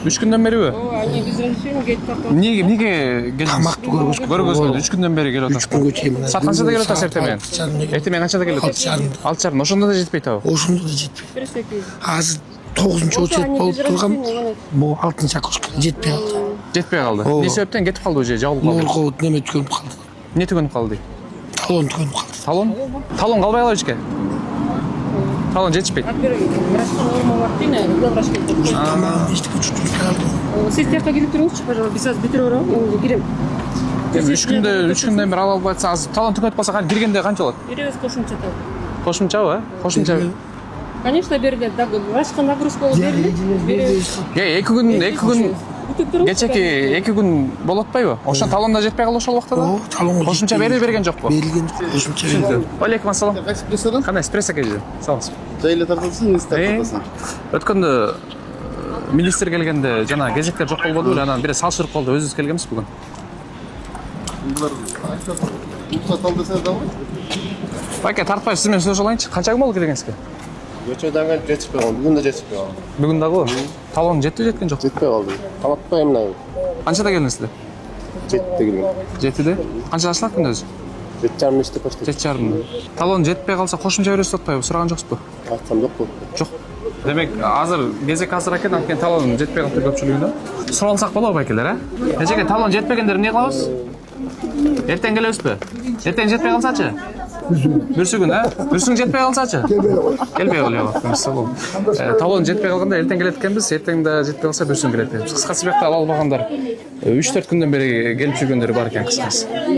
3 күндөн бериби? Ооба, они без разрешения кетип калып. Эмнеге Тамақты көргөзгөндө 3 күндөн бери келип атасыз? күнгө чейин Саат канчада келип атасыз эртең? Эртең канчада келип атасыз? 6:30. Ошондо да жетпей атабы? Ошондо да жетпей. Бир секунд. Азыр 9-очередь болуп тургам. Бул 6-окружка жетпей калды. Жетпей калды. Эмне себептен кетип калды уже, жабылып калды? Нуркобут неме түгөнүп калды. Эмне түгөнүп калды? Талон түгөнүп калды. Талон? Талон калбай калабы ичке? Талон жетишпейт. Врачтан норма бар дейм, врач келип. Тамагын эчтеп учуп калды. Сиз тияка келип туруңузчу, пожалуйста. Биз азыр бүтүрүп алабыз, кирем. 3 күндөн бери ала албай атсаңыз, талон түгөнүп калса кантип киргенде канча болот? Беребиз кошумча так. Кошумчабы? Кошумча. Конечно, берилет. Врачка нагрузка болуп берилет. Беребиз. 2 күн кечеки 2 күн болуп атпайбы? Ошон талон да жетпей калды ошол убакта да? Талонго Кошумча берген жокпу? берилген кошумча берилген. Алейкум ассалам. Эспрессодон? Кандай эспрессо кежи? Саламатсызбы? Жайлы тартасың, несі тартасың? Өткөндө министр келгенде жана кезектер жок болбодубу? Анан бире салыштырып калды. Өзүбүз келгенбиз бүгүн. Бұлар рұқсат алды сен дамы? Байке тартпай сиз менен сөз алайынчы. Канча күн болду келгенсизге? Өчөден жетіспей қалды, бүгін де жетіспей қалды. Бүгүн дагы талон жетти жеткен жок. Жетпей қалды. Таматпай мына Канчада келдиңиздер? 7-те келген. 7-де. Канча ашылат күндөз? 7,5-те почти. 7,5. Талон жетпей калса кошумча бересиз атпайбы? Сураган жоксузбу? Айтсам жоқ болды. Жок. Демек, азыр кезек азыр экен, анткени талон жетпей калды көпчүлүгүнө. Суралсак болобу байкелер, а? Эжеке талон жетпегендер эмне кылабыз? Эртең келебизби? Эртең жетпей калсачы? Бүрсүгүн, а? Бүрсүң жетпей калсачы? Келбей калып. Талон жетпей калганда эртең келет экенбиз, эртең да жетпей калса бүрсүң келет экенбиз. Кыскасы бияқта ала албагандар 3-4 күндөн бери келип жүргөндөр бар экен кыскасы.